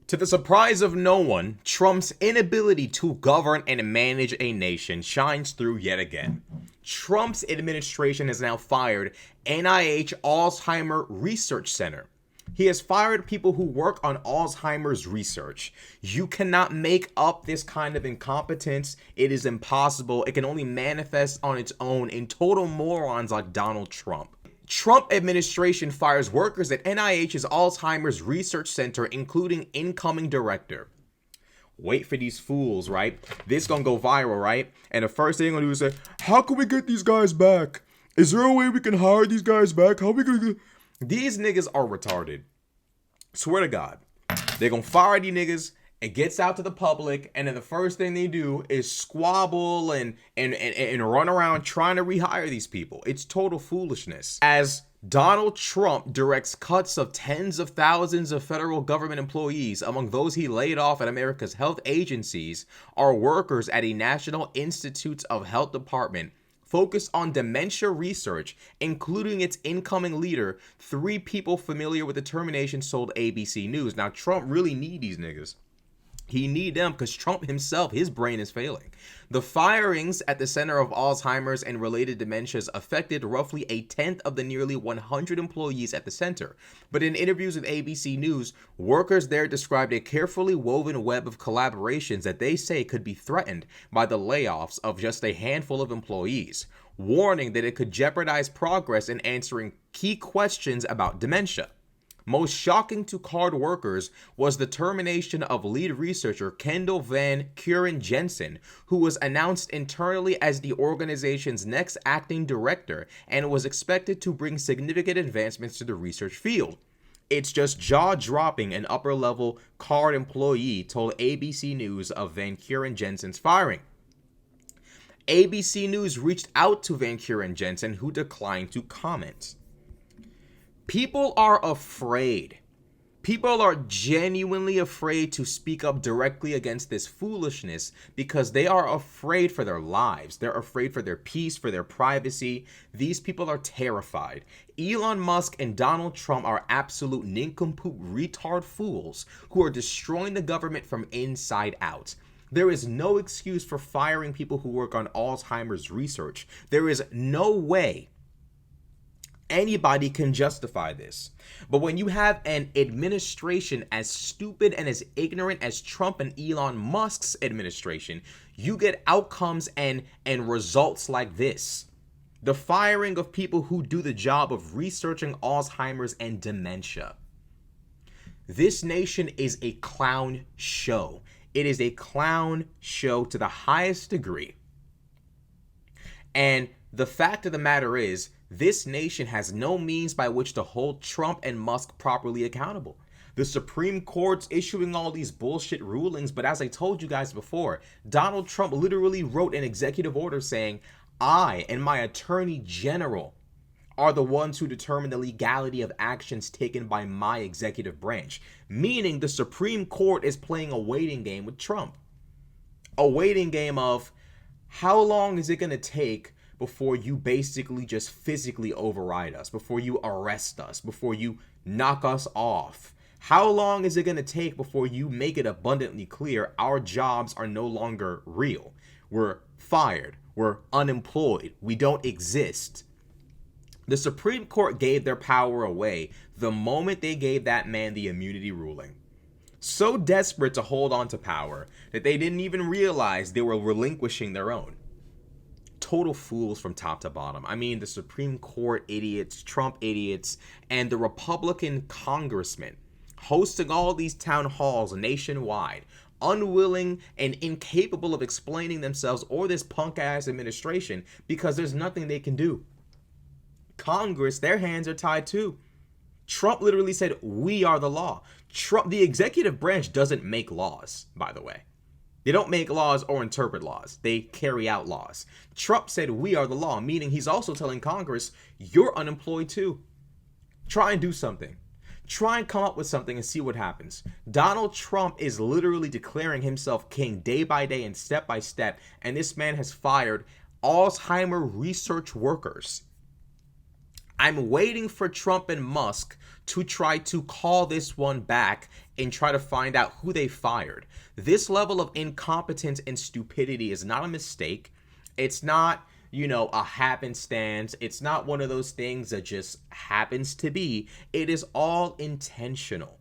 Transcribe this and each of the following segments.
To the surprise of no one, Trump's inability to govern and manage a nation shines through yet again. Trump's administration has now fired NIH Alzheimer Research Center. He has fired people who work on Alzheimer's research. You cannot make up this kind of incompetence. It is impossible. It can only manifest on its own in total morons like Donald Trump. Trump administration fires workers at NIH's Alzheimer's Research Center, including incoming director. Wait for these fools, right? This gonna go viral, right? And the first thing they're gonna do is say, how can we get these guys back? Is there a way we can hire these guys back? How we gonna do? These niggas are retarded. Swear to God. They're gonna fire these niggas. It gets out to the public, and then the first thing they do is squabble and run around trying to rehire these people. It's total foolishness. As Donald Trump directs cuts of tens of thousands of federal government employees, among those he laid off at America's health agencies are workers at a National Institutes of Health department focused on dementia research, including its incoming leader. 3 people familiar with the termination told ABC News. Now, Trump really need these niggas. He need them because Trump himself, his brain is failing. The firings at the Center of Alzheimer's and related dementias affected roughly a tenth of the nearly 100 employees at the center. But in interviews with ABC News, workers there described a carefully woven web of collaborations that they say could be threatened by the layoffs of just a handful of employees, warning that it could jeopardize progress in answering key questions about dementia. Most shocking to card workers was the termination of lead researcher Kendall Van Kuren Jensen, who was announced internally as the organization's next acting director and was expected to bring significant advancements to the research field. It's just jaw-dropping, an upper-level card employee told ABC News of Van Kuren Jensen's firing. ABC News reached out to Van Kuren Jensen, who declined to comment. People are afraid. People are genuinely afraid to speak up directly against this foolishness because they are afraid for their lives. They're afraid for their peace, for their privacy. These people are terrified. Elon Musk and Donald Trump are absolute nincompoop retard fools who are destroying the government from inside out. There is no excuse for firing people who work on Alzheimer's research. There is no way anybody can justify this. But when you have an administration as stupid and as ignorant as Trump and Elon Musk's administration, you get outcomes and results like this. The firing of people who do the job of researching Alzheimer's and dementia. This nation is a clown show. It is a clown show to the highest degree. And the fact of the matter is, this nation has no means by which to hold Trump and Musk properly accountable. The Supreme Court's issuing all these bullshit rulings, but as I told you guys before, Donald Trump literally wrote an executive order saying, I and my attorney general are the ones who determine the legality of actions taken by my executive branch. Meaning the Supreme Court is playing a waiting game with Trump. A waiting game of how long is it going to take before you basically just physically override us, before you arrest us, before you knock us off? How long is it going to take before you make it abundantly clear our jobs are no longer real? We're fired. We're unemployed. We don't exist. The Supreme Court gave their power away the moment they gave that man the immunity ruling. So desperate to hold on to power that they didn't even realize they were relinquishing their own. Total fools from top to bottom. I mean, the Supreme Court idiots, Trump idiots, and the Republican congressmen hosting all these town halls nationwide, unwilling and incapable of explaining themselves or this punk-ass administration because there's nothing they can do. Congress, their hands are tied too. Trump literally said, we are the law. Trump, the executive branch doesn't make laws, by the way. They don't make laws or interpret laws. They carry out laws. Trump said we are the law, meaning he's also telling Congress, you're unemployed too. Try and do something. Try and come up with something and see what happens. Donald Trump is literally declaring himself king day by day and step by step, and this man has fired Alzheimer research workers. I'm waiting for Trump and Musk to try to call this one back and try to find out who they fired. This level of incompetence and stupidity is not a mistake. It's not, a happenstance. It's not one of those things that just happens to be. It is all intentional.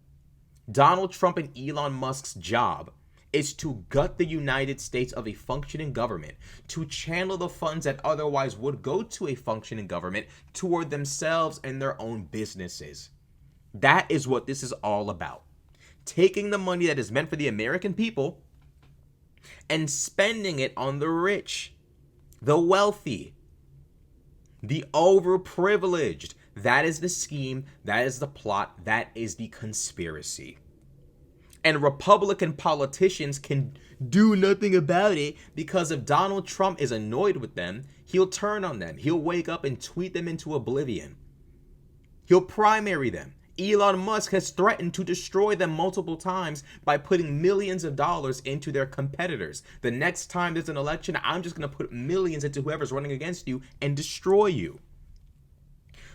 Donald Trump and Elon Musk's job is to gut the United States of a functioning government, to channel the funds that otherwise would go to a functioning government toward themselves and their own businesses. That is what this is all about. Taking the money that is meant for the American people and spending it on the rich, the wealthy, the overprivileged. That is the scheme. That is the plot. That is the conspiracy. And Republican politicians can do nothing about it because if Donald Trump is annoyed with them, he'll turn on them. He'll wake up and tweet them into oblivion. He'll primary them. Elon Musk has threatened to destroy them multiple times by putting millions of dollars into their competitors. The next time there's an election, I'm just going to put millions into whoever's running against you and destroy you.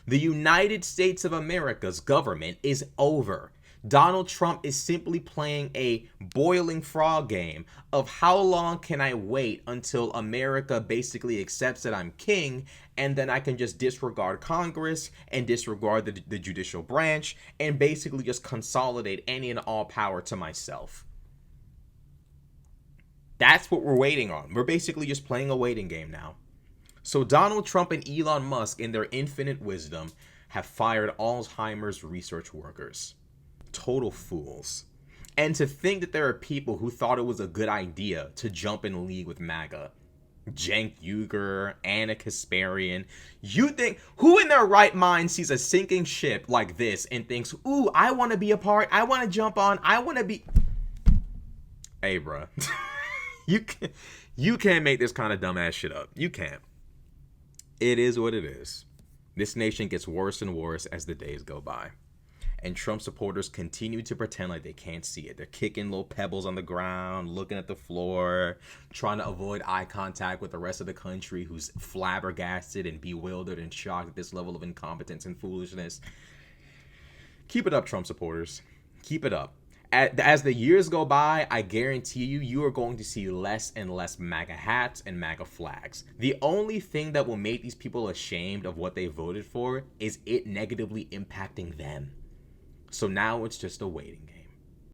The United States of America's government is over. Donald Trump is simply playing a boiling frog game of how long can I wait until America basically accepts that I'm king, and then I can just disregard Congress and disregard the judicial branch and basically just consolidate any and all power to myself. That's what we're waiting on. We're basically just playing a waiting game now. So Donald Trump and Elon Musk, in their infinite wisdom, have fired Alzheimer's research workers. Total fools. And to think that there are people who thought it was a good idea to jump in league with MAGA. Cenk Uygur, Anna Kasparian. You think, who in their right mind sees a sinking ship like this and thinks, ooh, I want to be a part, I want to jump on, I want to be... Hey, bruh. You can't make this kind of dumbass shit up. You can't. It is what it is. This nation gets worse and worse as the days go by. And Trump supporters continue to pretend like they can't see it. They're kicking little pebbles on the ground, looking at the floor, trying to avoid eye contact with the rest of the country who's flabbergasted and bewildered and shocked at this level of incompetence and foolishness. Keep it up, Trump supporters. Keep it up. As the years go by, I guarantee you are going to see less and less MAGA hats and MAGA flags. The only thing that will make these people ashamed of what they voted for is it negatively impacting them. So now it's just a waiting game.